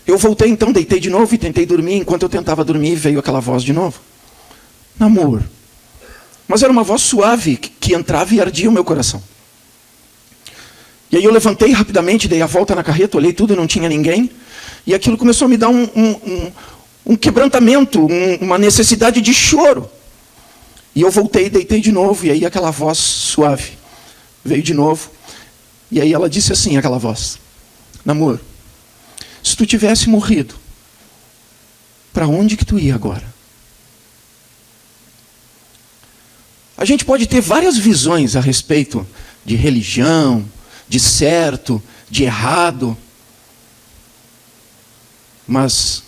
Eu voltei então, deitei de novo e tentei dormir. Enquanto eu tentava dormir, veio aquela voz de novo. Namor. Mas era uma voz suave que entrava e ardia o meu coração. E aí eu levantei rapidamente, dei a volta na carreta, olhei tudo e não tinha ninguém. E aquilo começou a me dar um quebrantamento, uma necessidade de choro. E eu voltei, deitei de novo, e aí aquela voz suave veio de novo. E aí ela disse assim, aquela voz: Namor, se tu tivesse morrido, para onde que tu ia agora? A gente pode ter várias visões a respeito de religião, de certo, de errado. Mas,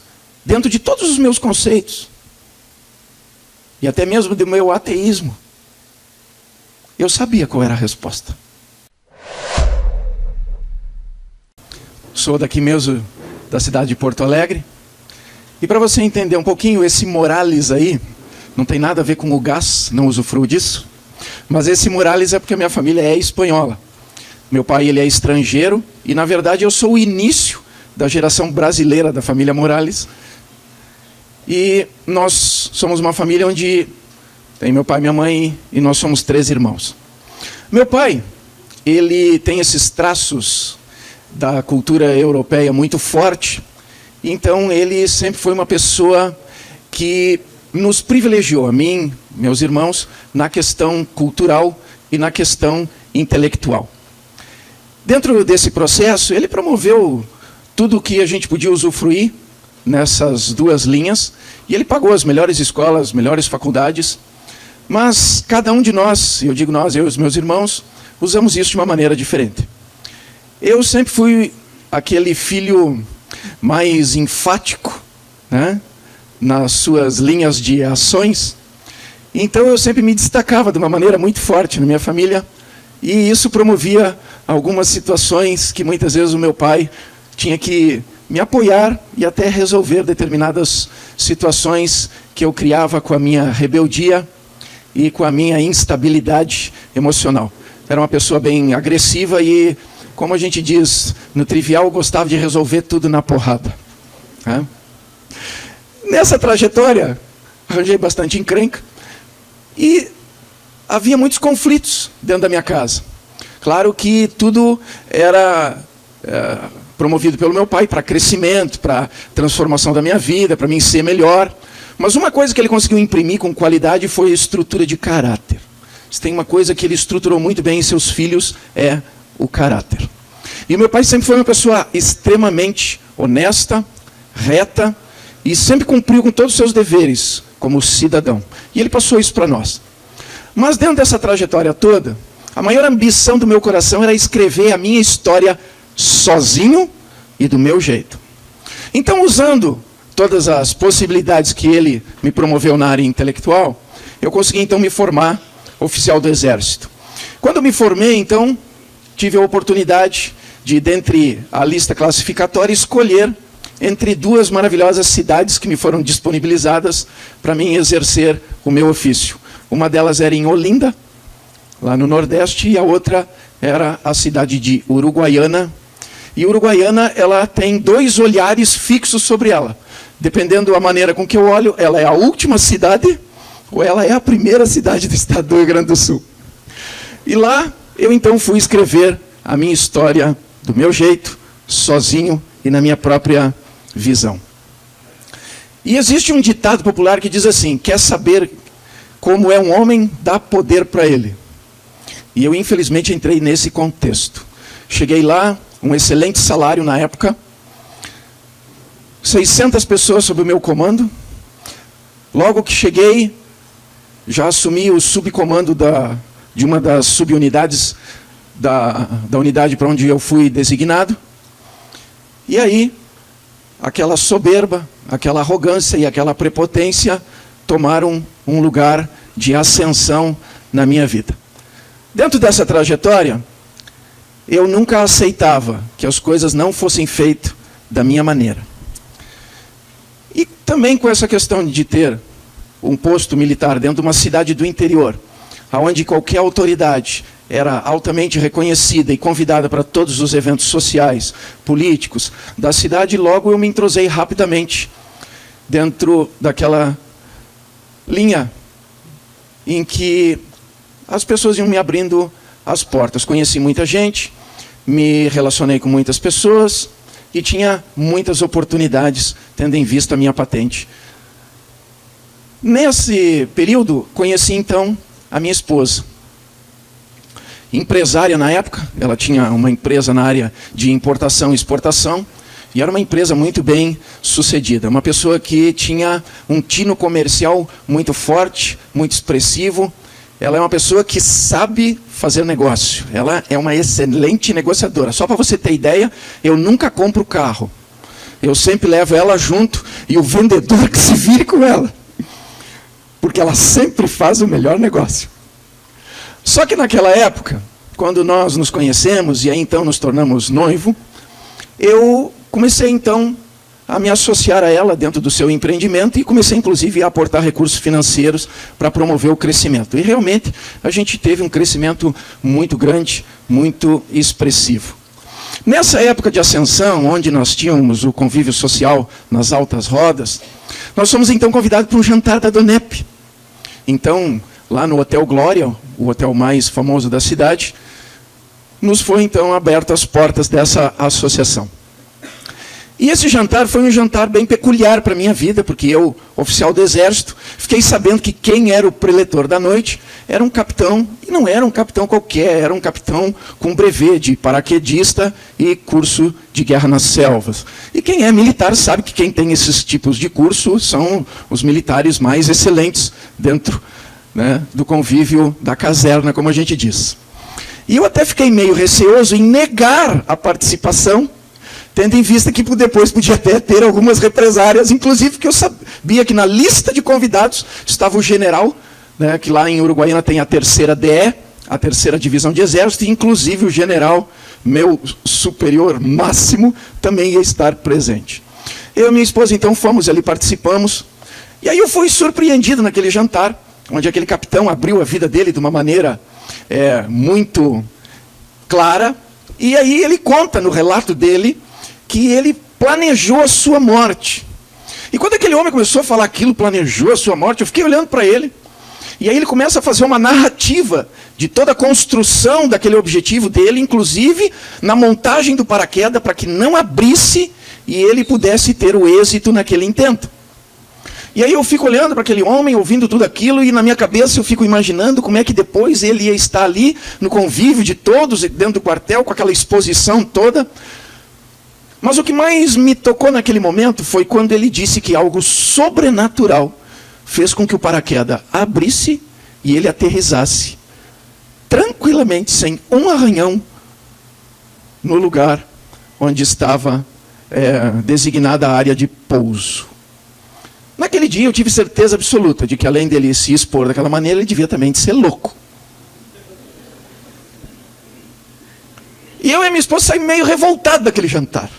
dentro de todos os meus conceitos, e até mesmo do meu ateísmo, eu sabia qual era a resposta. Sou daqui mesmo, da cidade de Porto Alegre. E para você entender um pouquinho, esse Morales aí, não tem nada a ver com o gás, não usufruo disso. Mas esse Morales é porque a minha família é espanhola. Meu pai, ele é estrangeiro, e na verdade eu sou o início da geração brasileira da família Morales. E nós somos uma família onde tem meu pai, minha mãe, e nós somos 3 irmãos. Meu pai, ele tem esses traços da cultura europeia muito forte, então ele sempre foi uma pessoa que nos privilegiou, a mim, meus irmãos, na questão cultural e na questão intelectual. Dentro desse processo, ele promoveu tudo o que a gente podia usufruir nessas 2 linhas, e ele pagou as melhores escolas, melhores faculdades, mas cada um de nós, eu digo nós, eu e os meus irmãos, usamos isso de uma maneira diferente. Eu sempre fui aquele filho mais enfático, né, nas suas linhas de ações, então eu sempre me destacava de uma maneira muito forte na minha família, e isso promovia algumas situações que muitas vezes o meu pai tinha que me apoiar e até resolver determinadas situações que eu criava com a minha rebeldia e com a minha instabilidade emocional. Era uma pessoa bem agressiva e, como a gente diz no trivial, gostava de resolver tudo na porrada. Nessa trajetória, arranjei bastante encrenca e havia muitos conflitos dentro da minha casa. Claro que tudo era promovido pelo meu pai para crescimento, para transformação da minha vida, para mim ser melhor. Mas uma coisa que ele conseguiu imprimir com qualidade foi a estrutura de caráter. Se tem uma coisa que ele estruturou muito bem em seus filhos, é o caráter. E o meu pai sempre foi uma pessoa extremamente honesta, reta, e sempre cumpriu com todos os seus deveres como cidadão. E ele passou isso para nós. Mas dentro dessa trajetória toda, a maior ambição do meu coração era escrever a minha história sozinho e do meu jeito. Então, usando todas as possibilidades que ele me promoveu na área intelectual, eu consegui então me formar oficial do Exército. Quando eu me formei, então, tive a oportunidade de, dentre a lista classificatória, escolher entre 2 maravilhosas cidades que me foram disponibilizadas para mim exercer o meu ofício. Uma delas era em Olinda, lá no Nordeste, e a outra era a cidade de Uruguaiana. E Uruguaiana, ela tem 2 olhares fixos sobre ela. Dependendo da maneira com que eu olho, ela é a última cidade ou ela é a primeira cidade do estado do Rio Grande do Sul. E lá eu então fui escrever a minha história do meu jeito, sozinho e na minha própria visão. E existe um ditado popular que diz assim: quer saber como é um homem, dá poder para ele. E eu infelizmente entrei nesse contexto. Cheguei lá, um excelente salário na época, 600 pessoas sob o meu comando. Logo que cheguei, já assumi o subcomando de uma das subunidades da unidade para onde eu fui designado. E aí, aquela soberba, aquela arrogância e aquela prepotência tomaram um lugar de ascensão na minha vida. Dentro dessa trajetória, eu nunca aceitava que as coisas não fossem feitas da minha maneira. E também com essa questão de ter um posto militar dentro de uma cidade do interior, onde qualquer autoridade era altamente reconhecida e convidada para todos os eventos sociais, políticos da cidade, logo eu me entrosei rapidamente dentro daquela linha em que as pessoas iam me abrindo as portas. Conheci muita gente, me relacionei com muitas pessoas e tinha muitas oportunidades, tendo em vista a minha patente. Nesse período, conheci então a minha esposa. Empresária na época, ela tinha uma empresa na área de importação e exportação, e era uma empresa muito bem sucedida. Uma pessoa que tinha um tino comercial muito forte, muito expressivo. Ela é uma pessoa que sabe fazer negócio. Ela é uma excelente negociadora. Só para você ter ideia, eu nunca compro carro. Eu sempre levo ela junto e o vendedor que se vire com ela. Porque ela sempre faz o melhor negócio. Só que naquela época, quando nós nos conhecemos e aí então nos tornamos noivo, eu comecei então a me associar a ela dentro do seu empreendimento e comecei inclusive a aportar recursos financeiros para promover o crescimento. E realmente a gente teve um crescimento muito grande, muito expressivo. Nessa época de ascensão, onde nós tínhamos o convívio social nas altas rodas, nós fomos então convidados para um jantar da Donep. Então, lá no Hotel Glória, o hotel mais famoso da cidade, nos foi então abertas as portas dessa associação. E esse jantar foi um jantar bem peculiar para a minha vida, porque eu, oficial do Exército, fiquei sabendo que quem era o preletor da noite era um capitão, e não era um capitão qualquer, era um capitão com brevet de paraquedista e curso de guerra nas selvas. E quem é militar sabe que quem tem esses tipos de curso são os militares mais excelentes dentro, né, do convívio da caserna, como a gente diz. E eu até fiquei meio receoso em negar a participação, tendo em vista que depois podia até ter algumas represárias, inclusive que eu sabia que na lista de convidados estava o general, né, que lá em Uruguaiana tem a 3ª DE, a 3ª Divisão de Exército, e inclusive o general, meu superior máximo, também ia estar presente. Eu e minha esposa então fomos ali, participamos, e aí eu fui surpreendido naquele jantar, onde aquele capitão abriu a vida dele de uma maneira muito clara, e aí ele conta no relato dele que ele planejou a sua morte. E quando aquele homem começou a falar aquilo, planejou a sua morte, eu fiquei olhando para ele. E aí ele começa a fazer uma narrativa de toda a construção daquele objetivo dele, inclusive na montagem do paraquedas, para que não abrisse e ele pudesse ter o êxito naquele intento. E aí eu fico olhando para aquele homem, ouvindo tudo aquilo, e na minha cabeça eu fico imaginando como é que depois ele ia estar ali, no convívio de todos, dentro do quartel, com aquela exposição toda. Mas o que mais me tocou naquele momento foi quando ele disse que algo sobrenatural fez com que o paraquedas abrisse e ele aterrissasse tranquilamente, sem um arranhão, no lugar onde estava designada a área de pouso. Naquele dia eu tive certeza absoluta de que além dele se expor daquela maneira, ele devia também ser louco. E eu e minha esposa saímos meio revoltados daquele jantar.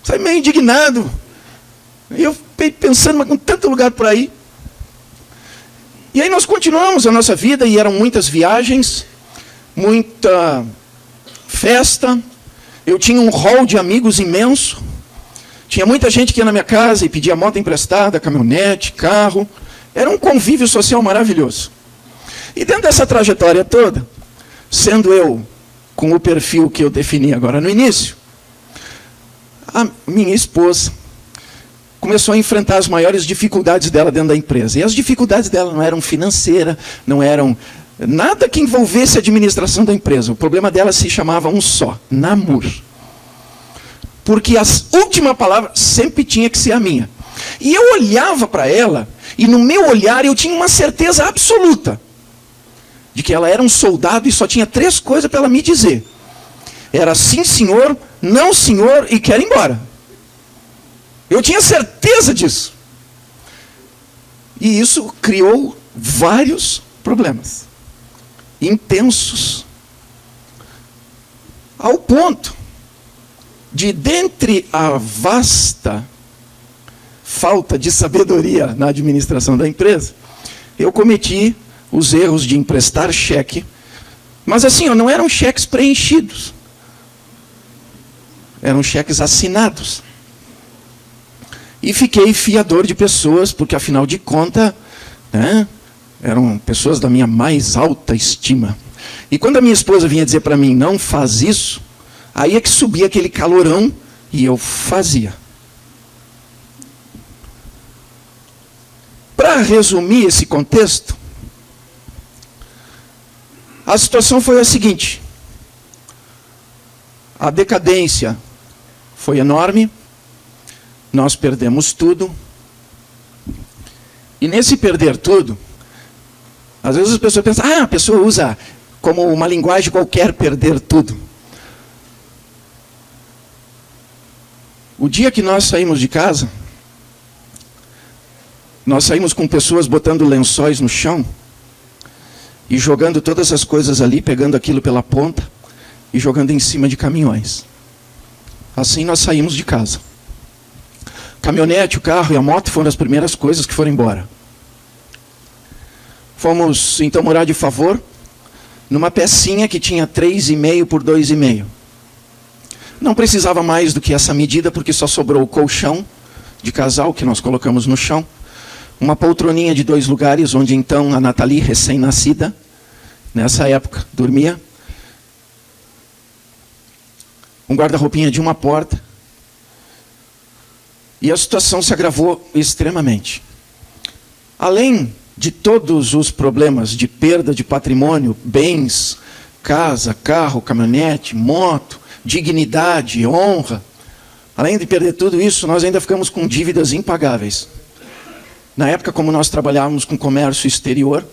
Saí meio indignado. E eu fiquei pensando, mas com tanto lugar por aí. E aí nós continuamos a nossa vida, e eram muitas viagens, muita festa. Eu tinha um hall de amigos imenso. Tinha muita gente que ia na minha casa e pedia moto emprestada, caminhonete, carro. Era um convívio social maravilhoso. E dentro dessa trajetória toda, sendo eu com o perfil que eu defini agora no início, a minha esposa começou a enfrentar as maiores dificuldades dela dentro da empresa. E as dificuldades dela não eram financeiras, não eram nada que envolvesse a administração da empresa. O problema dela se chamava um só: namoro. Porque a última palavra sempre tinha que ser a minha. E eu olhava para ela, e no meu olhar eu tinha uma certeza absoluta de que ela era um soldado e só tinha 3 coisas para ela me dizer. Era sim, senhor, não, senhor, e quero ir embora. Eu tinha certeza disso. E isso criou vários problemas intensos, ao ponto de, dentre a vasta falta de sabedoria na administração da empresa, eu cometi os erros de emprestar cheque Mas assim, não eram cheques preenchidos. Eram cheques assinados. E fiquei fiador de pessoas, porque afinal de contas, né, eram pessoas da minha mais alta estima. E quando a minha esposa vinha dizer para mim, não faz isso, aí é que subia aquele calorão e eu fazia. Para resumir esse contexto, a situação foi a seguinte: a decadência foi enorme, nós perdemos tudo, e nesse perder tudo, às vezes as pessoas pensam, a pessoa usa como uma linguagem qualquer perder tudo. O dia que nós saímos de casa, nós saímos com pessoas botando lençóis no chão e jogando todas as coisas ali, pegando aquilo pela ponta e jogando em cima de caminhões. Assim nós saímos de casa. A caminhonete, o carro e a moto foram as primeiras coisas que foram embora. Fomos então morar de favor numa pecinha que tinha 3,5 por 2,5. Não precisava mais do que essa medida, porque só sobrou o colchão de casal que nós colocamos no chão, uma poltroninha de 2 lugares, onde então a Nathalie, recém-nascida, nessa época, dormia, um guarda-roupinha de uma porta, e a situação se agravou extremamente. Além de todos os problemas de perda de patrimônio, bens, casa, carro, caminhonete, moto, dignidade, honra, além de perder tudo isso, nós ainda ficamos com dívidas impagáveis. Na época, como nós trabalhávamos com comércio exterior,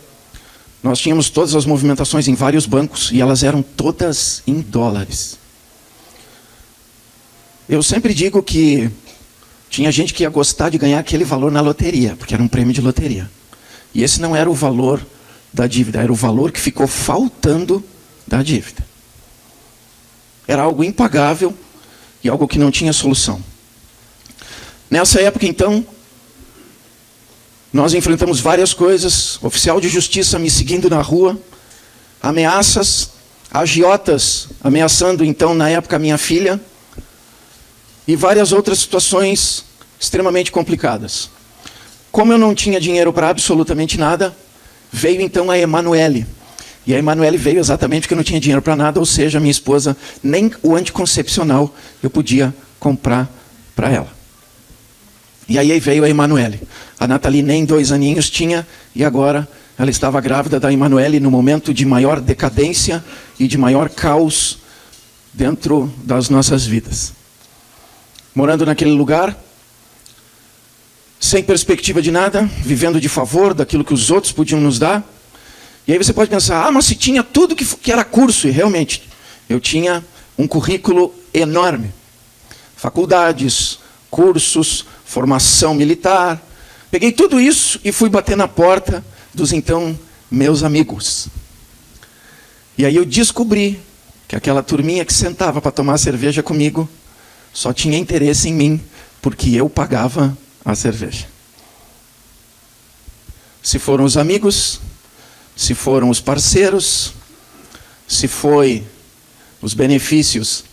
nós tínhamos todas as movimentações em vários bancos e elas eram todas em dólares. Eu sempre digo que tinha gente que ia gostar de ganhar aquele valor na loteria, porque era um prêmio de loteria. E esse não era o valor da dívida, era o valor que ficou faltando da dívida. Era algo impagável e algo que não tinha solução. Nessa época, então, nós enfrentamos várias coisas, oficial de justiça me seguindo na rua, ameaças, agiotas ameaçando então na época a minha filha, e várias outras situações extremamente complicadas. Como eu não tinha dinheiro para absolutamente nada, veio então a Emanuele. E a Emanuele veio exatamente porque eu não tinha dinheiro para nada, ou seja, minha esposa, nem o anticoncepcional eu podia comprar para ela. E aí veio a Emanuele. A Nathalie nem 2 aninhos tinha, e agora ela estava grávida da Emanuele no momento de maior decadência e de maior caos dentro das nossas vidas. Morando naquele lugar, sem perspectiva de nada, vivendo de favor daquilo que os outros podiam nos dar. E aí você pode pensar, mas se tinha tudo que era curso, e realmente, eu tinha um currículo enorme. Faculdades, cursos, formação militar. Peguei tudo isso e fui bater na porta dos então meus amigos. E aí eu descobri que aquela turminha que sentava para tomar cerveja comigo só tinha interesse em mim porque eu pagava a cerveja. Se foram os amigos, se foram os parceiros, se foi os benefícios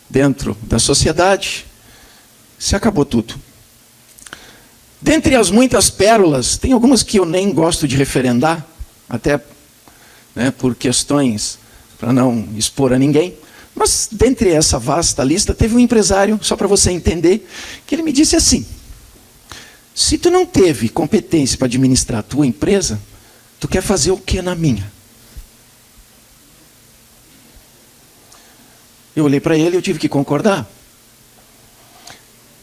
dentro da sociedade, se acabou tudo. Dentre as muitas pérolas, tem algumas que eu nem gosto de referendar, até por questões para não expor a ninguém. Mas, dentre essa vasta lista, teve um empresário, só para você entender, que ele me disse assim: se tu não teve competência para administrar a tua empresa, tu quer fazer o que na minha? Eu olhei para ele e eu tive que concordar.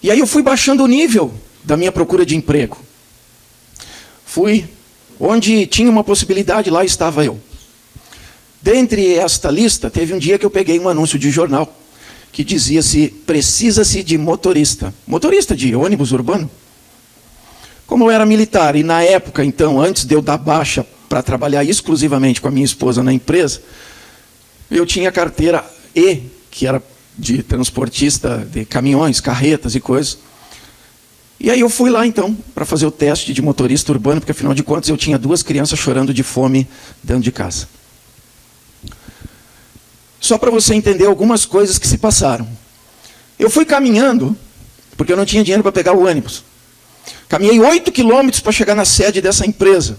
E aí eu fui baixando o nível da minha procura de emprego. Fui onde tinha uma possibilidade, lá estava eu. Dentre esta lista, teve um dia que eu peguei um anúncio de jornal que dizia-se, precisa-se de motorista. Motorista de ônibus urbano. Como eu era militar, e na época, então, antes de eu dar baixa para trabalhar exclusivamente com a minha esposa na empresa, eu tinha carteira E, que era de transportista de caminhões, carretas e coisas. E aí eu fui lá, então, para fazer o teste de motorista urbano, porque, afinal de contas, eu tinha 2 crianças chorando de fome dentro de casa. só para você entender algumas coisas que se passaram. Eu fui caminhando, porque eu não tinha dinheiro para pegar o ônibus. Caminhei 8 quilômetros para chegar na sede dessa empresa.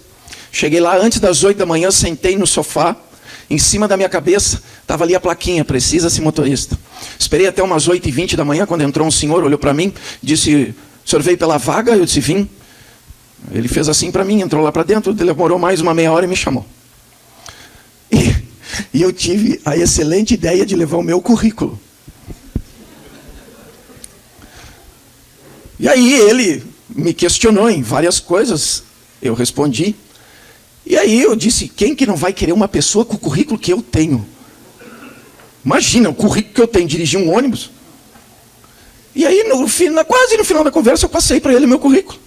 Cheguei lá antes das 8 da manhã, sentei no sofá. Em cima da minha cabeça estava ali a plaquinha, precisa-se motorista. Esperei até umas 8h20 da manhã, quando entrou um senhor, olhou para mim, disse, o senhor veio pela vaga? Eu disse, vim. Ele fez assim para mim, entrou lá para dentro, demorou mais uma meia hora e me chamou. E eu tive a excelente ideia de levar o meu currículo. E aí ele me questionou em várias coisas, eu respondi. E aí eu disse, quem que não vai querer uma pessoa com o currículo que eu tenho? Imagina, o currículo que eu tenho, dirigir um ônibus. E aí, quase no final da conversa, eu passei para ele o meu currículo.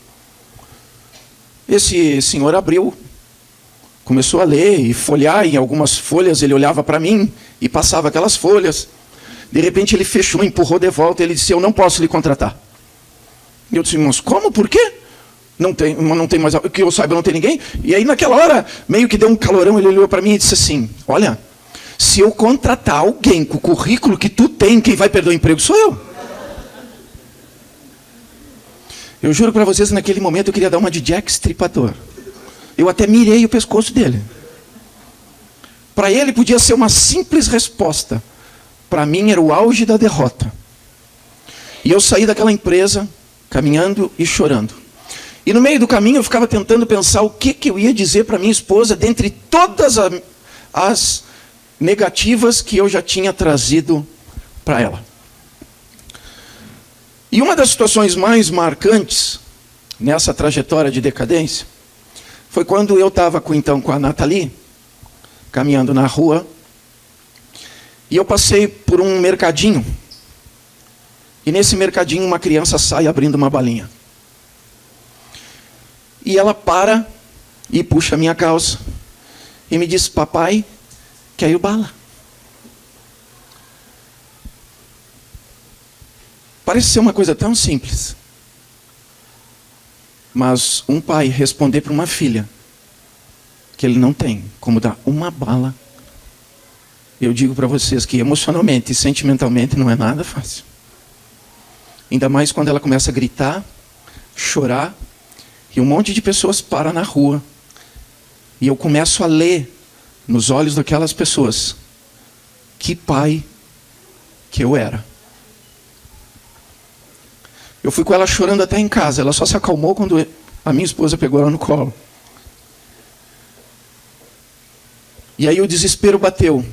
Esse senhor abriu, começou a ler e folhear, em algumas folhas ele olhava para mim e passava aquelas folhas. De repente ele fechou, empurrou de volta e ele disse, eu não posso lhe contratar. E eu disse, mas como? Por quê? Não tem mais, que eu saiba, não tem ninguém. E aí naquela hora, meio que deu um calorão, ele olhou para mim e disse assim, olha, se eu contratar alguém com o currículo que tu tem, quem vai perder o emprego sou eu. Eu juro para vocês, naquele momento eu queria dar uma de Jack Stripador. Eu até mirei o pescoço dele. Para ele podia ser uma simples resposta. Para mim era o auge da derrota. E eu saí daquela empresa, caminhando e chorando. E no meio do caminho eu ficava tentando pensar o que eu ia dizer para minha esposa, dentre todas as negativas que eu já tinha trazido para ela. E uma das situações mais marcantes nessa trajetória de decadência foi quando eu estava com a Nathalie, caminhando na rua, e eu passei por um mercadinho. E nesse mercadinho uma criança sai abrindo uma balinha. E ela para e puxa a minha calça e me diz, papai, quer bala? Parece ser uma coisa tão simples. Mas um pai responder para uma filha que ele não tem como dar uma bala, eu digo para vocês que emocionalmente e sentimentalmente não é nada fácil. Ainda mais quando ela começa a gritar, chorar, e um monte de pessoas para na rua. E eu começo a ler nos olhos daquelas pessoas que pai que eu era. Eu fui com ela chorando até em casa. Ela só se acalmou quando a minha esposa pegou ela no colo. E aí o desespero bateu.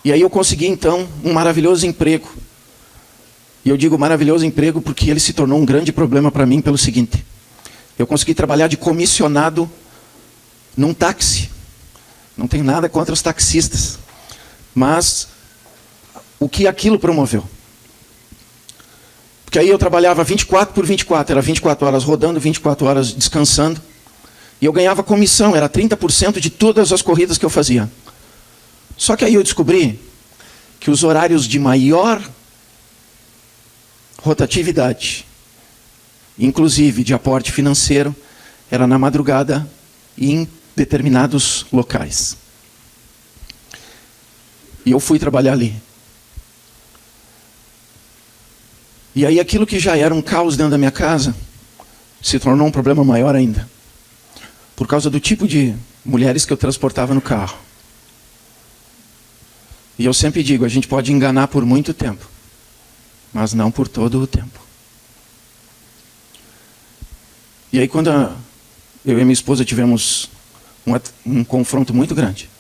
E aí eu consegui então um maravilhoso emprego. E eu digo maravilhoso emprego porque ele se tornou um grande problema para mim pelo seguinte. Eu consegui trabalhar de comissionado num táxi. Não tenho nada contra os taxistas. Mas o que aquilo promoveu? Porque aí eu trabalhava 24 por 24. Era 24 horas rodando, 24 horas descansando. E eu ganhava comissão, era 30% de todas as corridas que eu fazia. Só que aí eu descobri que os horários de maior rotatividade, inclusive de aporte financeiro, era na madrugada e em determinados locais. E eu fui trabalhar ali. E aí aquilo que já era um caos dentro da minha casa, se tornou um problema maior ainda. Por causa do tipo de mulheres que eu transportava no carro. E eu sempre digo, a gente pode enganar por muito tempo, mas não por todo o tempo. E aí quando eu e minha esposa tivemos um confronto muito grande,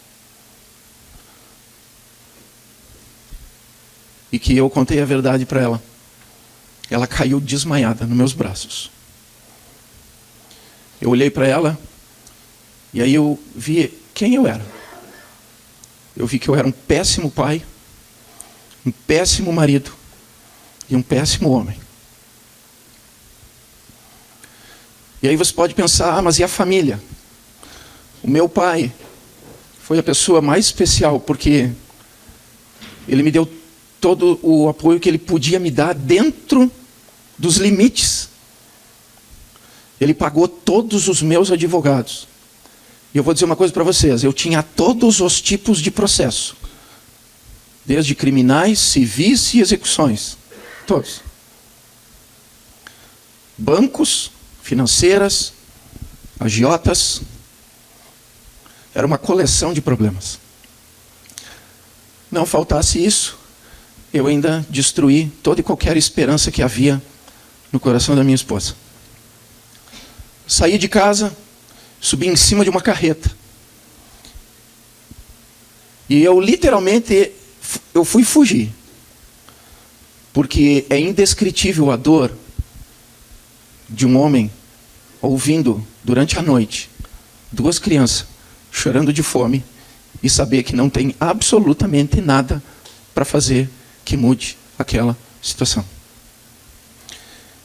e que eu contei a verdade para ela, ela caiu desmaiada nos meus braços. Eu olhei para ela, e aí eu vi quem eu era. Eu vi que eu era um péssimo pai, um péssimo marido, e um péssimo homem. E aí você pode pensar, mas e a família? O meu pai foi a pessoa mais especial, porque ele me deu todo o apoio que ele podia me dar dentro dos limites. Ele pagou todos os meus advogados. E eu vou dizer uma coisa para vocês, eu tinha todos os tipos de processo. Desde criminais, civis e execuções. Todos. Bancos, financeiras, agiotas. Era uma coleção de problemas. Não faltasse isso, eu ainda destruí toda e qualquer esperança que havia no coração da minha esposa. Saí de casa, subi em cima de uma carreta. E eu literalmente, eu fui fugir. Porque é indescritível a dor de um homem ouvindo durante a noite 2 crianças chorando de fome e saber que não tem absolutamente nada para fazer que mude aquela situação.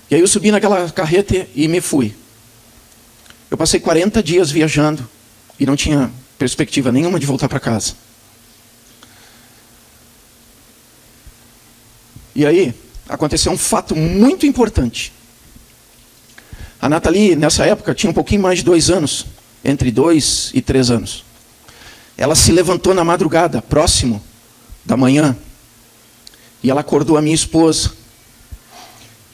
E aí eu subi naquela carreta e me fui. Eu passei 40 dias viajando e não tinha perspectiva nenhuma de voltar para casa. E aí aconteceu um fato muito importante. A Nathalie, nessa época, tinha um pouquinho mais de 2 anos, entre 2 e 3 anos. Ela se levantou na madrugada, próximo da manhã, e ela acordou a minha esposa.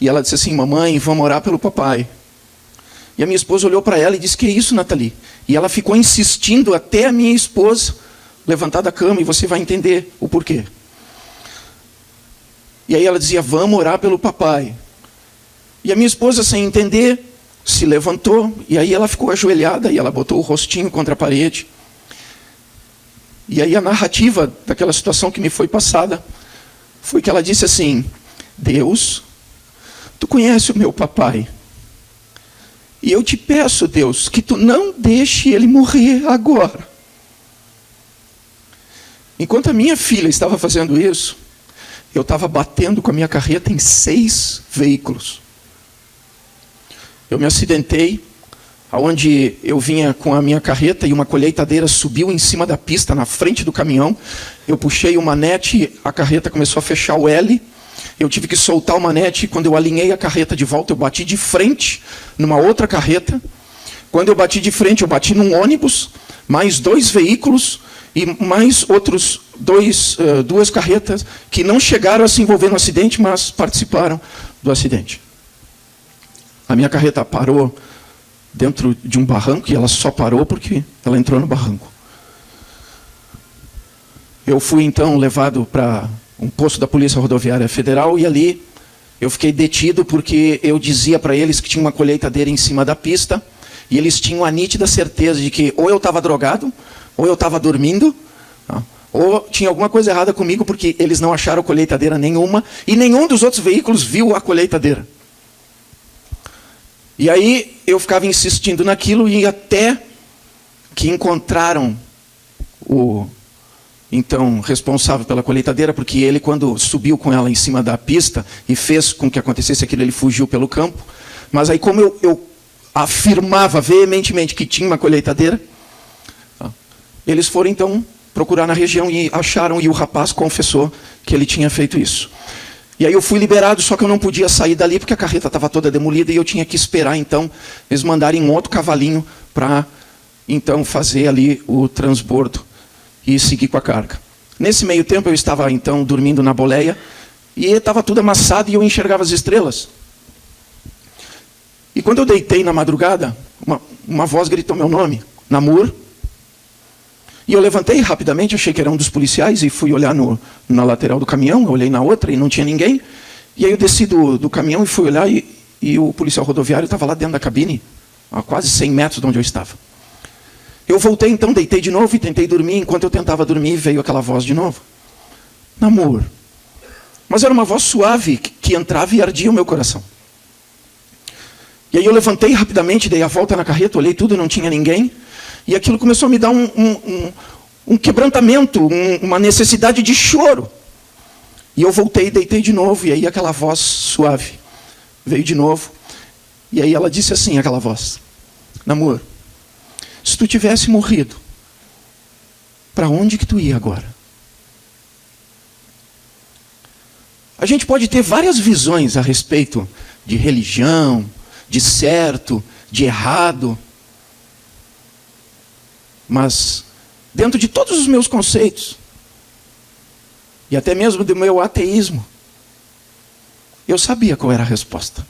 E ela disse assim: mamãe, vamos orar pelo papai. E a minha esposa olhou para ela e disse: que é isso, Nathalie? E ela ficou insistindo até a minha esposa levantar da cama, e você vai entender o porquê. E aí ela dizia: vamos orar pelo papai. E a minha esposa, sem entender, se levantou, e aí ela ficou ajoelhada, e ela botou o rostinho contra a parede. E aí a narrativa daquela situação que me foi passada foi que ela disse assim: Deus, tu conhece o meu papai. E eu te peço, Deus, que tu não deixe ele morrer agora. Enquanto a minha filha estava fazendo isso, eu estava batendo com a minha carreta em 6 veículos. Eu me acidentei, onde eu vinha com a minha carreta e uma colheitadeira subiu em cima da pista, na frente do caminhão. Eu puxei o manete, a carreta começou a fechar o L. Eu tive que soltar o manete, e quando eu alinhei a carreta de volta, eu bati de frente numa outra carreta. Quando eu bati de frente, eu bati num ônibus, mais 2 veículos e mais outros 2 carretas que não chegaram a se envolver no acidente, mas participaram do acidente. A minha carreta parou dentro de um barranco, e ela só parou porque ela entrou no barranco. Eu fui então levado para um posto da Polícia Rodoviária Federal, e ali eu fiquei detido porque eu dizia para eles que tinha uma colheitadeira em cima da pista, e eles tinham a nítida certeza de que ou eu estava drogado, ou eu estava dormindo, ou tinha alguma coisa errada comigo, porque eles não acharam colheitadeira nenhuma, e nenhum dos outros veículos viu a colheitadeira. E aí eu ficava insistindo naquilo, e até que encontraram o então responsável pela colheitadeira, porque ele, quando subiu com ela em cima da pista e fez com que acontecesse aquilo, ele fugiu pelo campo. Mas aí, como eu afirmava veementemente que tinha uma colheitadeira, eles foram então procurar na região e acharam, e o rapaz confessou que ele tinha feito isso. E aí eu fui liberado, só que eu não podia sair dali porque a carreta estava toda demolida, e eu tinha que esperar então eles mandarem um outro cavalinho para então fazer ali o transbordo e seguir com a carga. Nesse meio tempo eu estava então dormindo na boleia, e estava tudo amassado, e eu enxergava as estrelas. E quando eu deitei na madrugada, uma voz gritou meu nome: Namur. E eu levantei rapidamente, achei que era um dos policiais, e fui olhar na lateral do caminhão. Eu olhei na outra e não tinha ninguém. E aí eu desci do caminhão e fui olhar, e o policial rodoviário estava lá dentro da cabine, a quase 100 metros de onde eu estava. Eu voltei então, deitei de novo e tentei dormir. Enquanto eu tentava dormir, veio aquela voz de novo: Namur. Mas era uma voz suave que entrava e ardia o meu coração. E aí eu levantei rapidamente, dei a volta na carreta, olhei tudo, não tinha ninguém. E aquilo começou a me dar um quebrantamento, uma necessidade de choro. E eu voltei, deitei de novo, e aí aquela voz suave veio de novo. E aí ela disse assim, aquela voz: Namur, se tu tivesse morrido, para onde que tu ia agora? A gente pode ter várias visões a respeito de religião, de certo, de errado. Mas, dentro de todos os meus conceitos, e até mesmo do meu ateísmo, eu sabia qual era a resposta.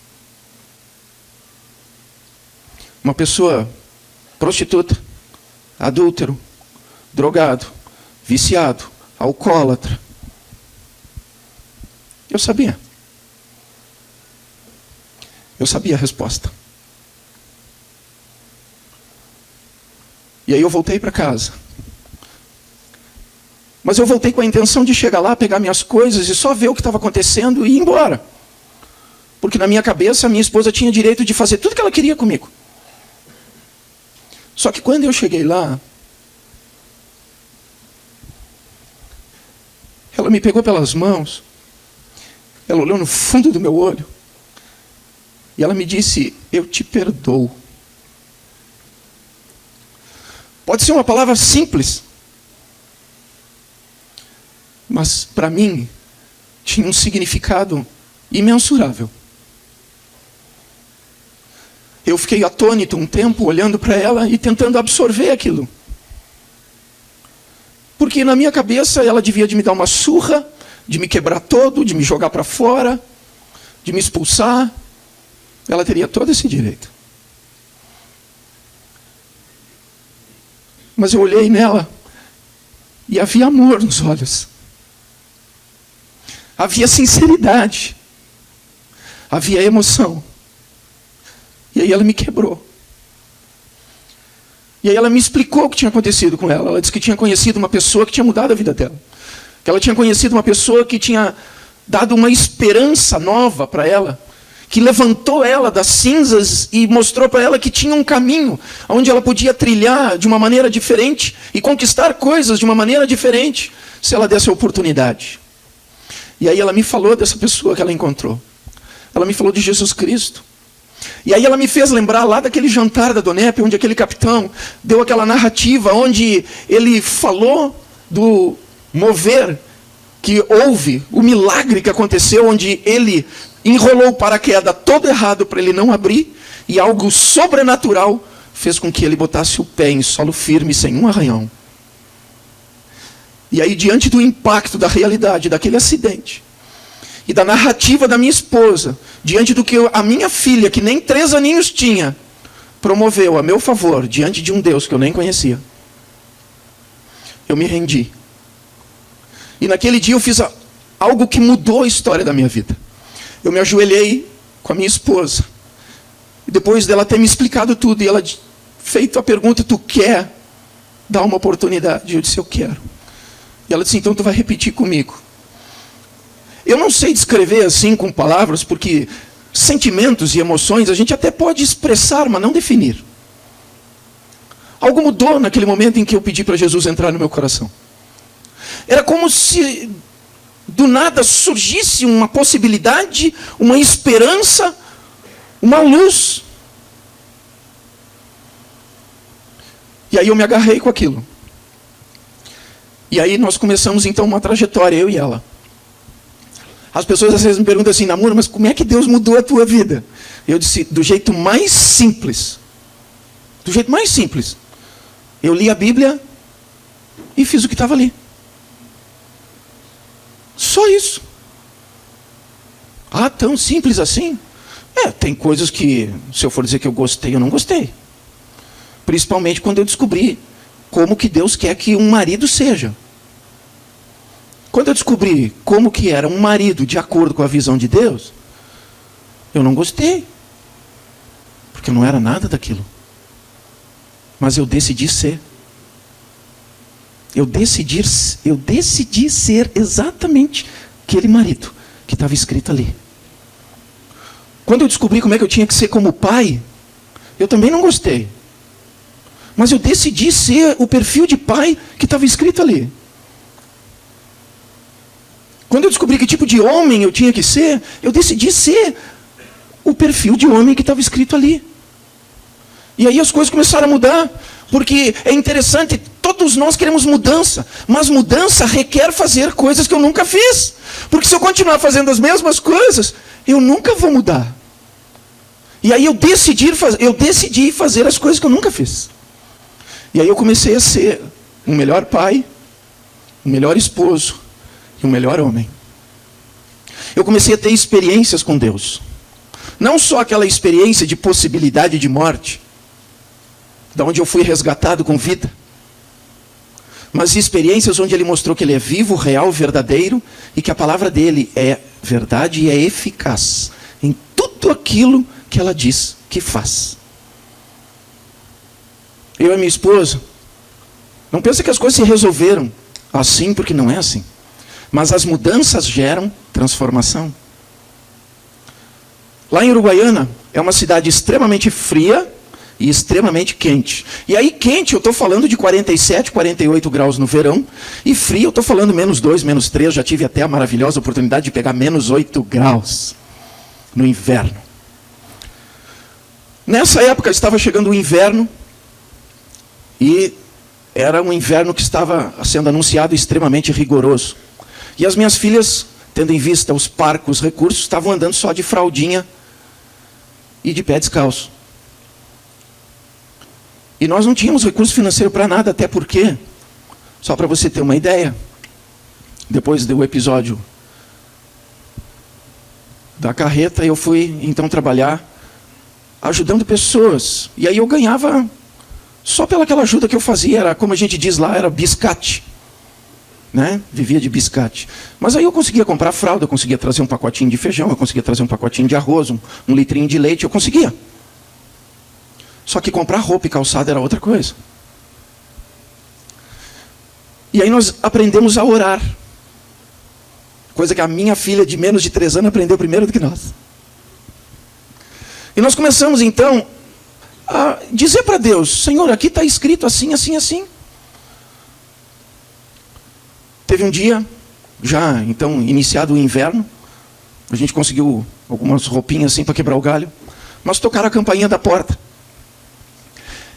Uma pessoa prostituta, adúltero, drogado, viciado, alcoólatra. Eu sabia. Eu sabia a resposta. E aí eu voltei para casa. Mas eu voltei com a intenção de chegar lá, pegar minhas coisas e só ver o que estava acontecendo e ir embora. Porque na minha cabeça, a minha esposa tinha direito de fazer tudo que ela queria comigo. Só que quando eu cheguei lá, ela me pegou pelas mãos, ela olhou no fundo do meu olho, e ela me disse: eu te perdoo. Pode ser uma palavra simples, mas para mim tinha um significado imensurável. Eu fiquei atônito um tempo, olhando para ela e tentando absorver aquilo. Porque na minha cabeça ela devia de me dar uma surra, de me quebrar todo, de me jogar para fora, de me expulsar. Ela teria todo esse direito. Mas eu olhei nela e havia amor nos olhos. Havia sinceridade. Havia emoção. E aí ela me quebrou. E aí ela me explicou o que tinha acontecido com ela. Ela disse que tinha conhecido uma pessoa que tinha mudado a vida dela. Que ela tinha conhecido uma pessoa que tinha dado uma esperança nova para ela. Que levantou ela das cinzas e mostrou para ela que tinha um caminho onde ela podia trilhar de uma maneira diferente e conquistar coisas de uma maneira diferente, se ela desse a oportunidade. E aí ela me falou dessa pessoa que ela encontrou. Ela me falou de Jesus Cristo. E aí ela me fez lembrar lá daquele jantar da Donep, onde aquele capitão deu aquela narrativa, onde ele falou do mover que houve, o milagre que aconteceu, onde ele enrolou o paraquedas todo errado para ele não abrir, e algo sobrenatural fez com que ele botasse o pé em solo firme, sem um arranhão. E aí, diante do impacto da realidade daquele acidente, e da narrativa da minha esposa, diante do que a minha filha, que nem 3 aninhos tinha, promoveu a meu favor, diante de um Deus que eu nem conhecia, eu me rendi. E naquele dia eu fiz algo que mudou a história da minha vida. Eu me ajoelhei com a minha esposa. E depois dela ter me explicado tudo, e ela feito a pergunta: tu quer dar uma oportunidade? Eu disse: eu quero. E ela disse: então tu vai repetir comigo. Eu não sei descrever assim com palavras, porque sentimentos e emoções a gente até pode expressar, mas não definir. Algo mudou naquele momento em que eu pedi para Jesus entrar no meu coração. Era como se do nada surgisse uma possibilidade, uma esperança, uma luz. E aí eu me agarrei com aquilo. E aí nós começamos então uma trajetória, eu e ela. As pessoas às vezes me perguntam assim: Namura, mas como é que Deus mudou a tua vida? Eu disse: do jeito mais simples. Do jeito mais simples. Eu li a Bíblia e fiz o que estava ali. Só isso. Ah, tão simples assim? Tem coisas que, se eu for dizer que eu gostei, eu não gostei. Principalmente quando eu descobri como que Deus quer que um marido seja. Quando eu descobri como que era um marido de acordo com a visão de Deus, eu não gostei. Porque eu não era nada daquilo. Mas eu decidi ser. Eu decidi ser exatamente aquele marido que estava escrito ali. Quando eu descobri como é que eu tinha que ser como pai, eu também não gostei. Mas eu decidi ser o perfil de pai que estava escrito ali. Quando eu descobri que tipo de homem eu tinha que ser, eu decidi ser o perfil de homem que estava escrito ali. E aí as coisas começaram a mudar, porque é interessante, todos nós queremos mudança, mas mudança requer fazer coisas que eu nunca fiz. Porque se eu continuar fazendo as mesmas coisas, eu nunca vou mudar. E aí eu decidi fazer as coisas que eu nunca fiz. E aí eu comecei a ser um melhor pai, um melhor esposo e um melhor homem. Eu comecei a ter experiências com Deus. Não só aquela experiência de possibilidade de morte, da onde eu fui resgatado com vida, mas experiências onde Ele mostrou que Ele é vivo, real, verdadeiro, e que a palavra dEle é verdade e é eficaz em tudo aquilo que ela diz que faz. Eu e minha esposa, não pensa que as coisas se resolveram assim, porque não é assim. Mas as mudanças geram transformação. Lá em Uruguaiana, é uma cidade extremamente fria e extremamente quente. E aí quente, eu estou falando de 47, 48 graus no verão. E frio, eu estou falando -2, -3. Já tive até a maravilhosa oportunidade de pegar -8 graus no inverno. Nessa época estava chegando o inverno. E era um inverno que estava sendo anunciado extremamente rigoroso. E as minhas filhas, tendo em vista os parcos recursos, estavam andando só de fraldinha e de pé descalço. E nós não tínhamos recurso financeiro para nada, até porque, só para você ter uma ideia, depois do episódio da carreta, eu fui então trabalhar ajudando pessoas. E aí eu ganhava, só pelaquela ajuda que eu fazia, era, como a gente diz lá, era biscate. Né? Vivia de biscate. Mas aí eu conseguia comprar fralda, eu conseguia trazer um pacotinho de feijão, eu conseguia trazer um pacotinho de arroz, um litrinho de leite, eu conseguia. Só que comprar roupa e calçado era outra coisa. E aí nós aprendemos a orar. Coisa que a minha filha de menos de 3 anos aprendeu primeiro do que nós. E nós começamos então a dizer para Deus: Senhor, aqui está escrito assim, assim, assim. Teve um dia, já então iniciado o inverno, a gente conseguiu algumas roupinhas assim para quebrar o galho, mas tocaram a campainha da porta.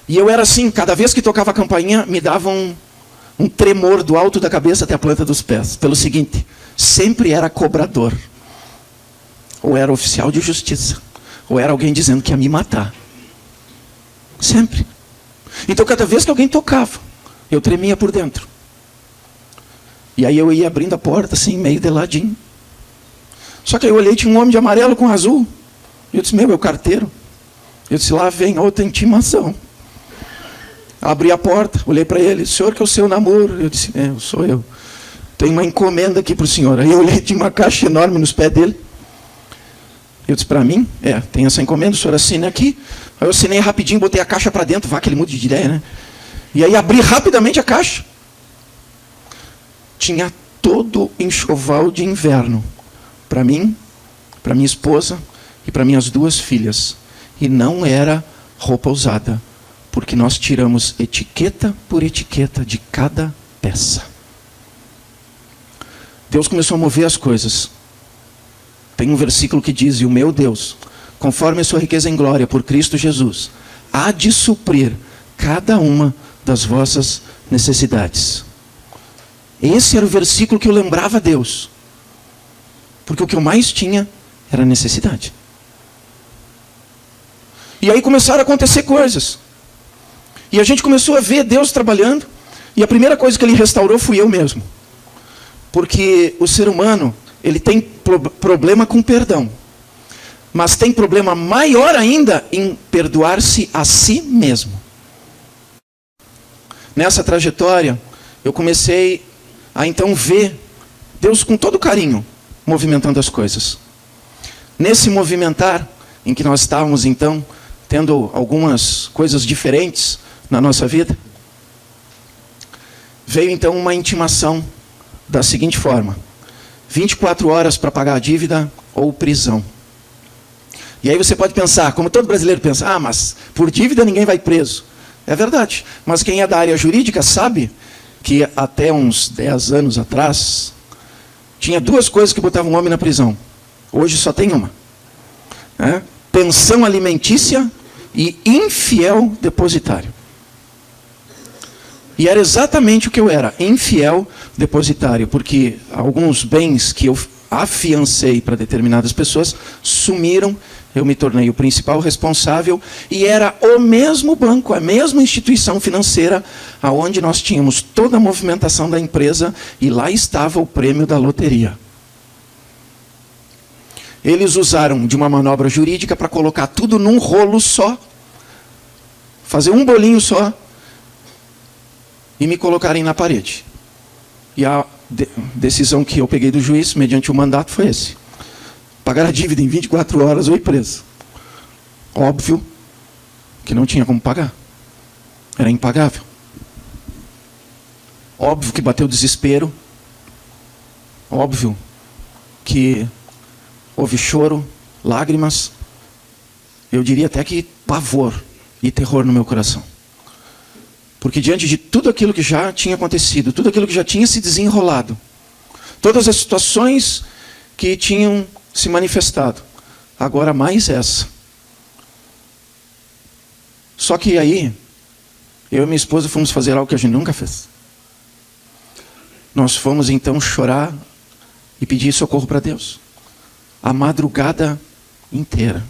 E eu era assim, cada vez que tocava a campainha, me dava um tremor do alto da cabeça até a planta dos pés. Pelo seguinte, sempre era cobrador. Ou era oficial de justiça. Ou era alguém dizendo que ia me matar. Sempre. Então cada vez que alguém tocava, eu tremia por dentro. E aí eu ia abrindo a porta assim, meio de ladinho. Só que aí eu olhei, tinha um homem de amarelo com azul. E eu disse: meu, é o carteiro. Eu disse: lá vem outra intimação. Abri a porta, olhei para ele: senhor, que é o seu namoro? Eu disse: sou eu. Tenho uma encomenda aqui para o senhor. Aí eu olhei, tinha uma caixa enorme nos pés dele. Eu disse: para mim? Tem essa encomenda, o senhor assina aqui. Aí eu assinei rapidinho, botei a caixa para dentro, vá, aquele mundo de ideia, né? E aí abri rapidamente a caixa. Tinha todo enxoval de inverno. Para mim, para minha esposa e para minhas 2 filhas. E não era roupa usada, porque nós tiramos etiqueta por etiqueta de cada peça. Deus começou a mover as coisas. Tem um versículo que diz: e o meu Deus, conforme a sua riqueza em glória por Cristo Jesus, há de suprir cada uma das vossas necessidades. Esse era o versículo que eu lembrava a Deus. Porque o que eu mais tinha era necessidade. E aí começaram a acontecer coisas. E a gente começou a ver Deus trabalhando. E a primeira coisa que Ele restaurou fui eu mesmo. Porque o ser humano, ele tem problema com perdão. Mas tem problema maior ainda em perdoar-se a si mesmo. Nessa trajetória, eu comecei a então ver Deus com todo carinho movimentando as coisas. Nesse movimentar em que nós estávamos então tendo algumas coisas diferentes na nossa vida, veio então uma intimação da seguinte forma: 24 horas para pagar a dívida ou prisão. E aí você pode pensar, como todo brasileiro pensa: mas por dívida ninguém vai preso. É verdade, mas quem é da área jurídica sabe que até uns 10 anos atrás tinha 2 coisas que botavam um homem na prisão. Hoje só tem uma. Pensão alimentícia e infiel depositário. E era exatamente o que eu era, infiel depositário, porque alguns bens que eu afiancei para determinadas pessoas, sumiram, eu me tornei o principal responsável, e era o mesmo banco, a mesma instituição financeira, aonde nós tínhamos toda a movimentação da empresa, e lá estava o prêmio da loteria. Eles usaram de uma manobra jurídica para colocar tudo num rolo só, fazer um bolinho só, e me colocarem na parede. E a decisão que eu peguei do juiz, mediante o mandato, foi esse: pagar a dívida em 24 horas ou ir preso. Óbvio que não tinha como pagar. Era impagável. Óbvio que bateu desespero. Óbvio que houve choro, lágrimas. Eu diria até que pavor e terror no meu coração. Porque diante de tudo aquilo que já tinha acontecido, tudo aquilo que já tinha se desenrolado, todas as situações que tinham se manifestado, agora mais essa. Só que aí, eu e minha esposa fomos fazer algo que a gente nunca fez. Nós fomos então chorar e pedir socorro para Deus. A madrugada inteira.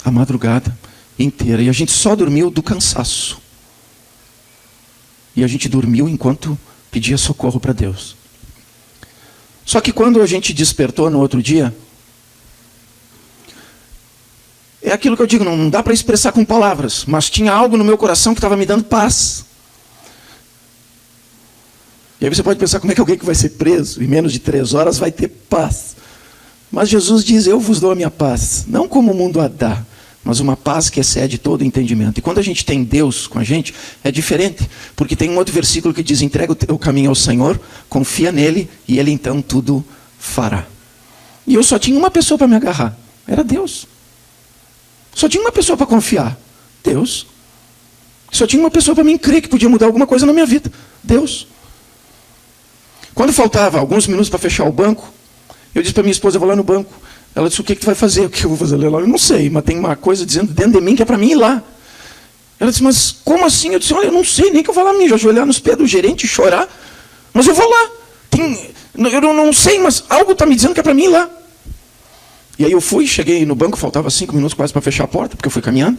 A madrugada inteira. E a gente só dormiu do cansaço. E a gente dormiu enquanto pedia socorro para Deus. Só que quando a gente despertou no outro dia, é aquilo que eu digo, não dá para expressar com palavras, mas tinha algo no meu coração que estava me dando paz. E aí você pode pensar, como é que alguém que vai ser preso em menos de 3 horas vai ter paz? Mas Jesus diz: eu vos dou a minha paz, não como o mundo a dá, mas uma paz que excede todo entendimento. E quando a gente tem Deus com a gente, é diferente. Porque tem um outro versículo que diz: entrega o teu caminho ao Senhor, confia nele, e ele então tudo fará. E eu só tinha uma pessoa para me agarrar, era Deus. Só tinha uma pessoa para confiar, Deus. Só tinha uma pessoa para mim crer que podia mudar alguma coisa na minha vida, Deus. Quando faltava alguns minutos para fechar o banco, eu disse para minha esposa: eu vou lá no banco. Ela disse: o que tu vai fazer? O que eu vou fazer lá? Eu não sei, mas tem uma coisa dizendo dentro de mim que é para mim ir lá. Ela disse: mas como assim? Eu disse: olha, eu não sei nem que eu vou lá me ajoelhar nos pés do gerente e chorar, mas eu vou lá. Eu não sei, mas algo está me dizendo que é para mim ir lá. E aí eu fui, cheguei no banco, faltava 5 minutos quase para fechar a porta, porque eu fui caminhando.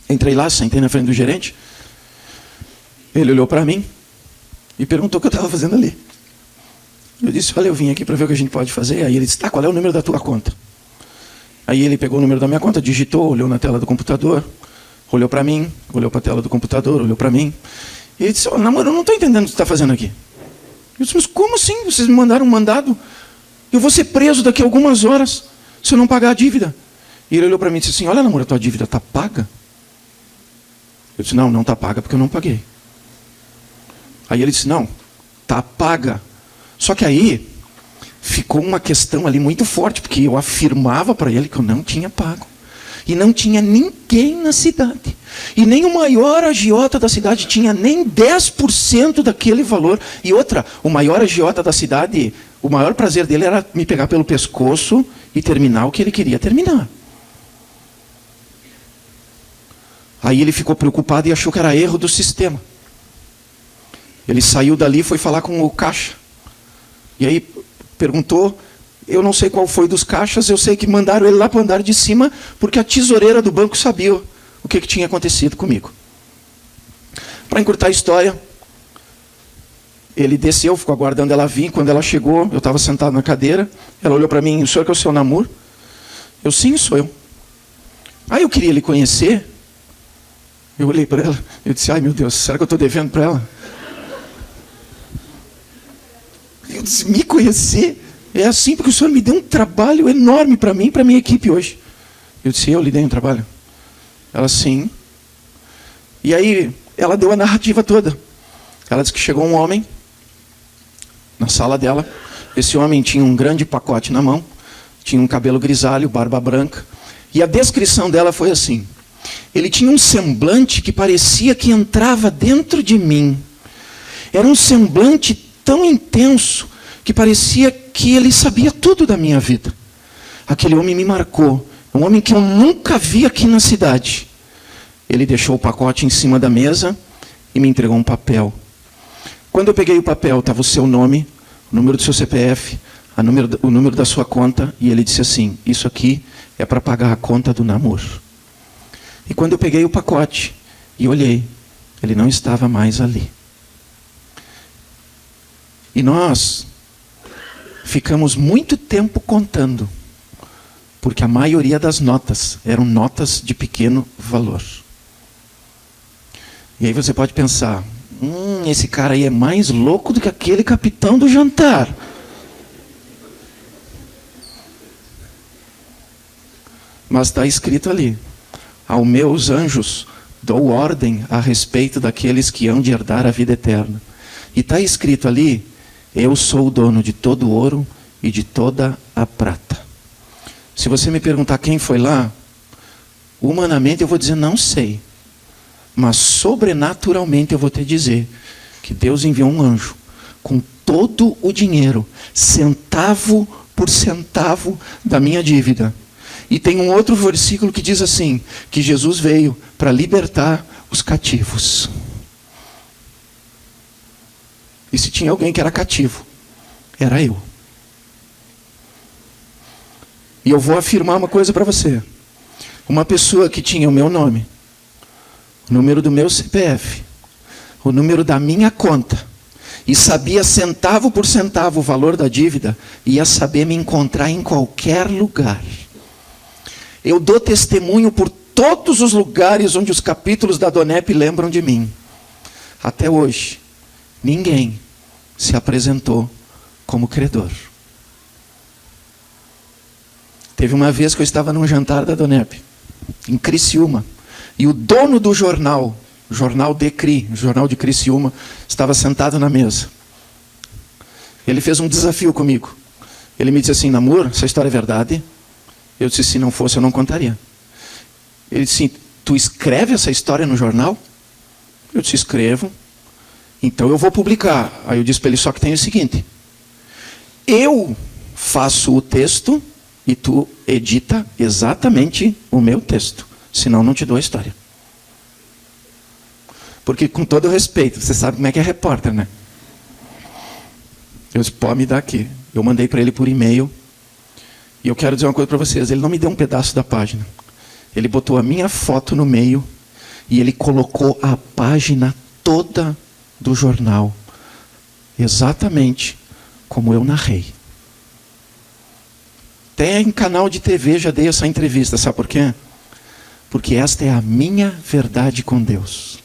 Entrei lá, sentei na frente do gerente. Ele olhou para mim e perguntou o que eu estava fazendo ali. Eu disse: olha, eu vim aqui para ver o que a gente pode fazer. Aí ele disse: tá, qual é o número da tua conta? Aí ele pegou o número da minha conta, digitou, olhou na tela do computador, olhou para mim, olhou para a tela do computador, olhou para mim. E ele disse: namoro, eu não estou entendendo o que você está fazendo aqui. Eu disse: mas como assim? Vocês me mandaram um mandado? Eu vou ser preso daqui a algumas horas se eu não pagar a dívida. E ele olhou para mim e disse assim: olha, namoro, a tua dívida está paga? Eu disse: não está paga porque eu não paguei. Aí ele disse: não, está paga. Só que aí ficou uma questão ali muito forte, porque eu afirmava para ele que eu não tinha pago. E não tinha ninguém na cidade. E nem o maior agiota da cidade tinha nem 10% daquele valor. E outra, o maior agiota da cidade, o maior prazer dele era me pegar pelo pescoço e terminar o que ele queria terminar. Aí ele ficou preocupado e achou que era erro do sistema. Ele saiu dali e foi falar com o caixa. E aí perguntou, eu não sei qual foi dos caixas, eu sei que mandaram ele lá para o andar de cima, porque a tesoureira do banco sabia o que tinha acontecido comigo. Para encurtar a história, ele desceu, ficou aguardando ela vir. Quando ela chegou, eu estava sentado na cadeira, ela olhou para mim: o senhor que é o seu namoro? Eu: sim, sou eu. Aí eu queria lhe conhecer. Eu olhei para ela, eu disse: ai meu Deus, será que eu estou devendo para ela? Eu disse: me conhecer? É assim, porque o senhor me deu um trabalho enorme para mim e para a minha equipe hoje. Eu disse: eu lhe dei um trabalho? Ela: sim. E aí ela deu a narrativa toda. Ela disse que chegou um homem na sala dela. Esse homem tinha um grande pacote na mão, tinha um cabelo grisalho, barba branca. E a descrição dela foi assim: ele tinha um semblante que parecia que entrava dentro de mim. Era um semblante tão intenso que parecia que ele sabia tudo da minha vida. Aquele homem me marcou. Um homem que eu nunca vi aqui na cidade. Ele deixou o pacote em cima da mesa e me entregou um papel. Quando eu peguei o papel, estava o seu nome, o número do seu CPF, o número da sua conta, e ele disse assim: isso aqui é para pagar a conta do namoro. E quando eu peguei o pacote e olhei, ele não estava mais ali. E nós ficamos muito tempo contando, porque a maioria das notas eram notas de pequeno valor. E aí você pode pensar: esse cara aí é mais louco do que aquele capitão do jantar. Mas está escrito ali: aos meus anjos dou ordem a respeito daqueles que hão de herdar a vida eterna. E está escrito ali: eu sou o dono de todo o ouro e de toda a prata. Se você me perguntar quem foi lá, humanamente eu vou dizer não sei. Mas sobrenaturalmente eu vou te dizer que Deus enviou um anjo com todo o dinheiro, centavo por centavo da minha dívida. E tem um outro versículo que diz assim, que Jesus veio para libertar os cativos. E se tinha alguém que era cativo, era eu. E eu vou afirmar uma coisa para você. Uma pessoa que tinha o meu nome, o número do meu CPF, o número da minha conta, e sabia centavo por centavo o valor da dívida, ia saber me encontrar em qualquer lugar. Eu dou testemunho por todos os lugares onde os capítulos da Donep lembram de mim. Até hoje, ninguém se apresentou como credor. Teve uma vez que eu estava num jantar da Donep, em Criciúma, e o dono do jornal, o jornal Decri, o jornal de Criciúma, estava sentado na mesa. Ele fez um desafio comigo. Ele me disse assim: Namur, essa história é verdade? Eu disse: se não fosse, eu não contaria. Ele disse: tu escreve essa história no jornal? Eu disse: escrevo. Então eu vou publicar. Aí eu disse para ele: só que tem o seguinte: eu faço o texto e tu edita exatamente o meu texto. Senão não te dou a história. Porque, com todo respeito, você sabe como é que é repórter, né? Eu disse: pode me dar aqui. Eu mandei para ele por e-mail. E eu quero dizer uma coisa para vocês: ele não me deu um pedaço da página. Ele botou a minha foto no meio e ele colocou a página toda do jornal, exatamente como eu narrei. Até em canal de TV já dei essa entrevista, sabe por quê? Porque esta é a minha verdade com Deus.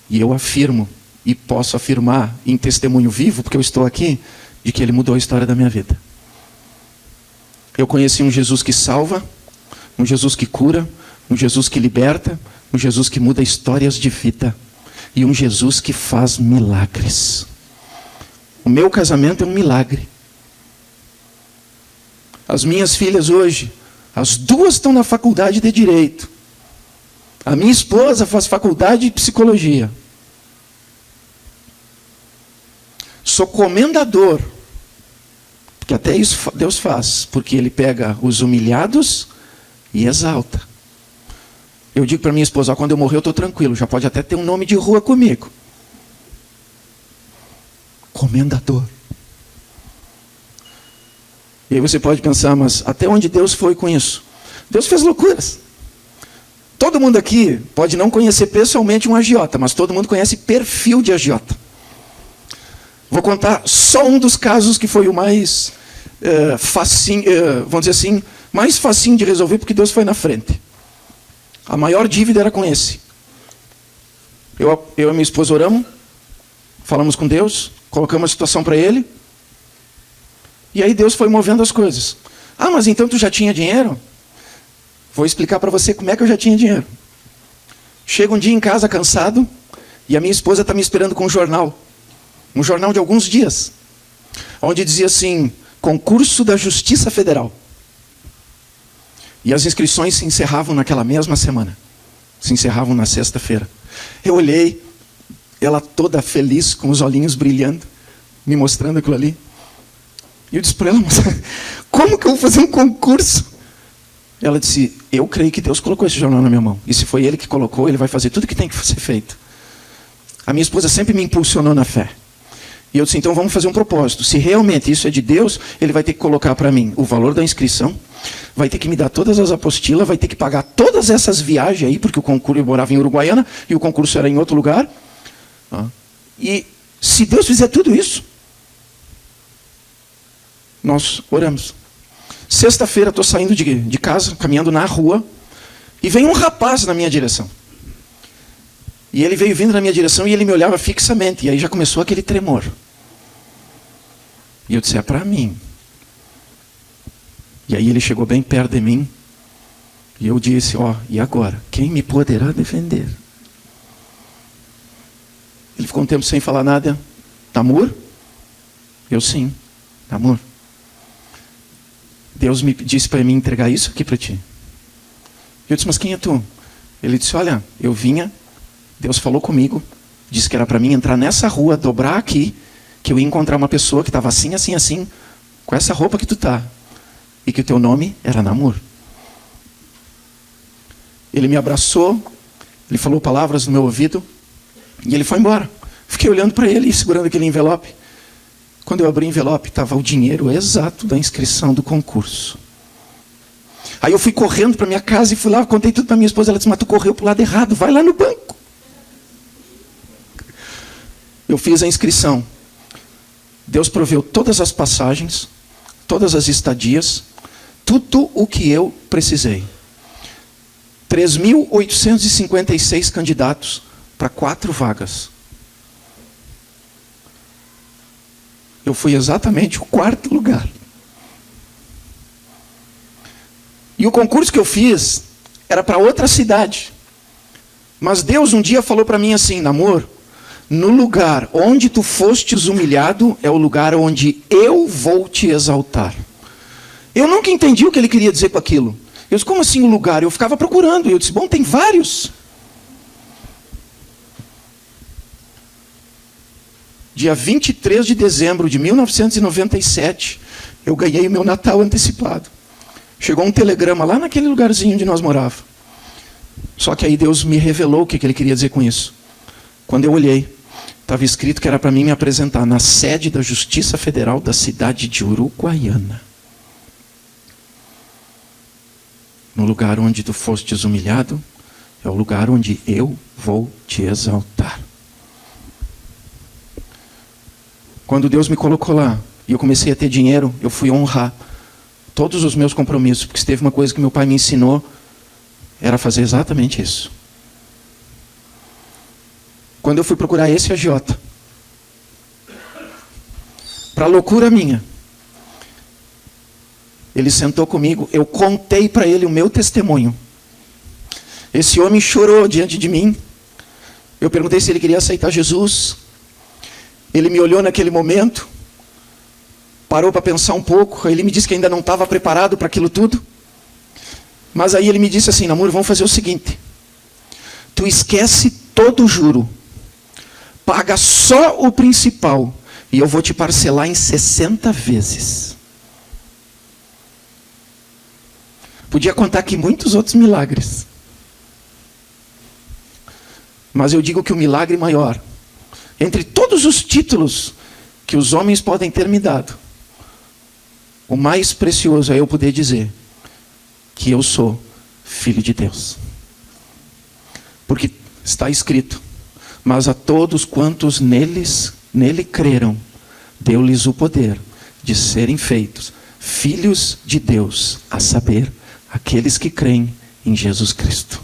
E eu afirmo, e posso afirmar em testemunho vivo, porque eu estou aqui, de que Ele mudou a história da minha vida. Eu conheci um Jesus que salva, um Jesus que cura, um Jesus que liberta, um Jesus que muda histórias de vida, e um Jesus que faz milagres. O meu casamento é um milagre. As minhas filhas hoje, as duas estão na faculdade de Direito. A minha esposa faz faculdade de Psicologia. Sou comendador, porque até isso Deus faz, porque Ele pega os humilhados e exalta. Eu digo para minha esposa: quando eu morrer eu estou tranquilo, já pode até ter um nome de rua comigo. Comendador. E aí você pode pensar: mas até onde Deus foi com isso? Deus fez loucuras. Todo mundo aqui pode não conhecer pessoalmente um agiota, mas todo mundo conhece perfil de agiota. Vou contar só um dos casos que foi o mais facinho, vamos dizer assim, mais facinho de resolver, porque Deus foi na frente. A maior dívida era com esse. Eu e minha esposa oramos, falamos com Deus, colocamos a situação para Ele, e aí Deus foi movendo as coisas. Ah, mas então tu já tinha dinheiro? Vou explicar para você como é que eu já tinha dinheiro. Chego um dia em casa cansado, e a minha esposa está me esperando com um jornal de alguns dias, onde dizia assim: concurso da Justiça Federal. E as inscrições se encerravam naquela mesma semana. Se encerravam na sexta-feira. Eu olhei, ela toda feliz, com os olhinhos brilhando, me mostrando aquilo ali. E eu disse para ela: mas como que eu vou fazer um concurso? Ela disse: eu creio que Deus colocou esse jornal na minha mão. E se foi Ele que colocou, Ele vai fazer tudo o que tem que ser feito. A minha esposa sempre me impulsionou na fé. E eu disse, então vamos fazer um propósito. Se realmente isso é de Deus, Ele vai ter que colocar para mim o valor da inscrição, vai ter que me dar todas as apostilas, vai ter que pagar todas essas viagens aí, porque o concurso, eu morava em Uruguaiana e o concurso era em outro lugar. E se Deus fizer tudo isso, nós oramos. Sexta-feira estou saindo de casa, caminhando na rua, e vem um rapaz na minha direção. E ele veio vindo na minha direção e ele me olhava fixamente. E aí já começou aquele tremor. E eu disse, é para mim. E aí ele chegou bem perto de mim. E eu disse, e agora? Quem me poderá defender? Ele ficou um tempo sem falar nada. Namor? Eu sim, namor. Deus me disse para mim entregar isso aqui para ti. Eu disse, mas quem é tu? Ele disse, olha, eu vinha, Deus falou comigo, disse que era para mim entrar nessa rua, dobrar aqui, que eu ia encontrar uma pessoa que estava assim, assim, assim, com essa roupa que tu tá, e que o teu nome era Namor. Ele me abraçou, ele falou palavras no meu ouvido, e ele foi embora. Fiquei olhando para ele e segurando aquele envelope. Quando eu abri o envelope, estava o dinheiro exato da inscrição do concurso. Aí eu fui correndo para minha casa e fui lá, contei tudo para minha esposa. Ela disse, mas tu correu para o lado errado, vai lá no banco. Eu fiz a inscrição. Deus proveu todas as passagens, todas as estadias, tudo o que eu precisei. 3.856 candidatos para 4 vagas. Eu fui exatamente o 4º lugar. E o concurso que eu fiz era para outra cidade. Mas Deus um dia falou para mim assim, Namor, no lugar onde tu fostes humilhado é o lugar onde eu vou te exaltar. Eu nunca entendi o que ele queria dizer com aquilo. Eu disse, como assim o lugar? Eu ficava procurando. E eu disse, bom, tem vários. Dia 23 de dezembro de 1997, eu ganhei o meu Natal antecipado. Chegou um telegrama lá naquele lugarzinho onde nós morávamos. Só que aí Deus me revelou o que ele queria dizer com isso. Quando eu olhei, estava escrito que era para mim me apresentar na sede da Justiça Federal da cidade de Uruguaiana. No lugar onde tu fostes humilhado, é o lugar onde eu vou te exaltar. Quando Deus me colocou lá, e eu comecei a ter dinheiro, eu fui honrar todos os meus compromissos, porque se teve uma coisa que meu pai me ensinou, era fazer exatamente isso. Quando eu fui procurar esse agiota, para loucura minha, ele sentou comigo, eu contei para ele o meu testemunho. Esse homem chorou diante de mim. Eu perguntei se ele queria aceitar Jesus. Ele me olhou naquele momento, parou para pensar um pouco, aí ele me disse que ainda não estava preparado para aquilo tudo. Mas aí ele me disse assim, Namor, vamos fazer o seguinte, tu esquece todo o juro, paga só o principal, e eu vou te parcelar em 60 vezes. Podia contar aqui muitos outros milagres. Mas eu digo que o milagre maior, entre todos os títulos que os homens podem ter me dado, o mais precioso é eu poder dizer que eu sou filho de Deus. Porque está escrito, mas a todos quantos nele creram, deu-lhes o poder de serem feitos filhos de Deus, a saber, aqueles que creem em Jesus Cristo.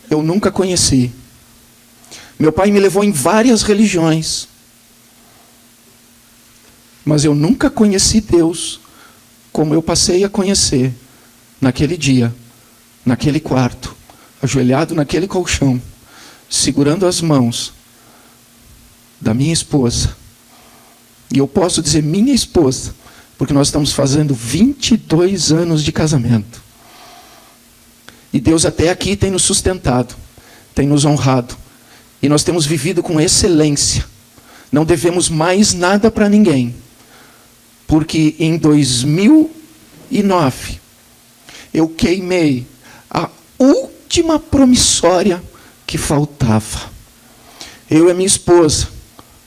Eu nunca conheci. Meu pai me levou em várias religiões. Mas eu nunca conheci Deus como eu passei a conhecer naquele dia, naquele quarto, ajoelhado naquele colchão, segurando as mãos da minha esposa. E eu posso dizer minha esposa, porque nós estamos fazendo 22 anos de casamento. E Deus até aqui tem nos sustentado, tem nos honrado. E nós temos vivido com excelência. Não devemos mais nada para ninguém. Porque em 2009, eu queimei a última promissória que faltava. eu e a minha esposa,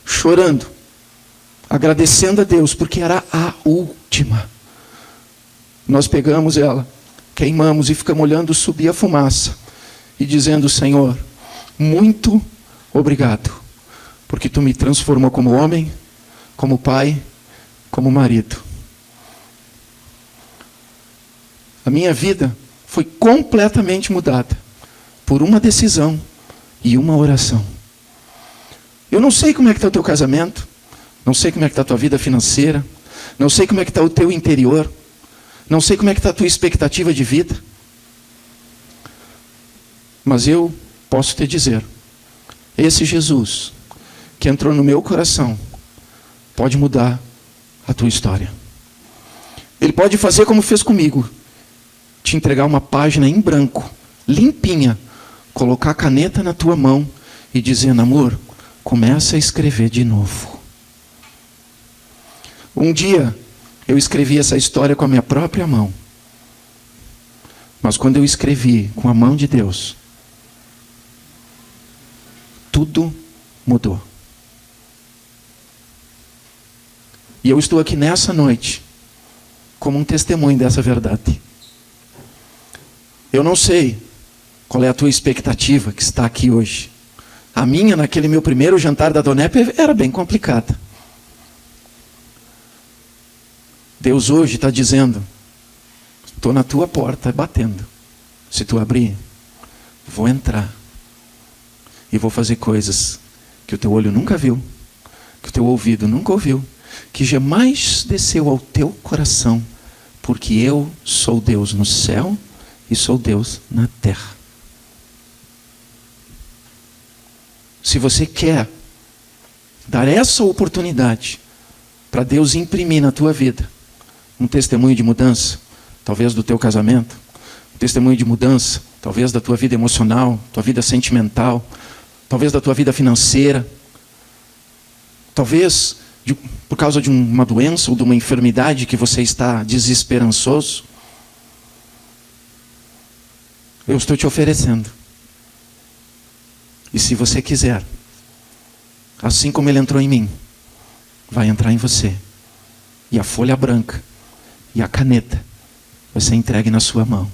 chorando, agradecendo a Deus, porque era a última. Nós pegamos ela, queimamos e ficamos olhando subir a fumaça e dizendo: Senhor, muito obrigado, porque tu me transformou como homem, como pai, como marido. A minha vida foi completamente mudada por uma decisão e uma oração. Eu não sei como é que está o teu casamento, não sei como é que está a tua vida financeira, não sei como é que está o teu interior, não sei como é que está a tua expectativa de vida, mas eu posso te dizer, esse Jesus que entrou no meu coração pode mudar a tua história. Ele pode fazer como fez comigo, te entregar uma página em branco, limpinha, colocar a caneta na tua mão e dizer: amor, começa a escrever de novo. Um dia eu escrevi essa história com a minha própria mão, mas quando eu escrevi com a mão de Deus, tudo mudou. E eu estou aqui nessa noite como um testemunho dessa verdade. Eu não sei qual é a tua expectativa que está aqui hoje. A minha, naquele meu primeiro jantar da Donep, era bem complicada. Deus hoje está dizendo: estou na tua porta batendo. Se tu abrir, vou entrar. E vou fazer coisas que o teu olho nunca viu, que o teu ouvido nunca ouviu, que jamais desceu ao teu coração, porque eu sou Deus no céu e sou Deus na terra. Se você quer dar essa oportunidade para Deus imprimir na tua vida um testemunho de mudança, talvez do teu casamento, um testemunho de mudança, talvez da tua vida emocional, tua vida sentimental, talvez da tua vida financeira, talvez por causa de uma doença ou de uma enfermidade que você está desesperançoso, eu estou te oferecendo. E se você quiser, assim como ele entrou em mim, vai entrar em você. E a folha branca e a caneta vai ser entregue na sua mão.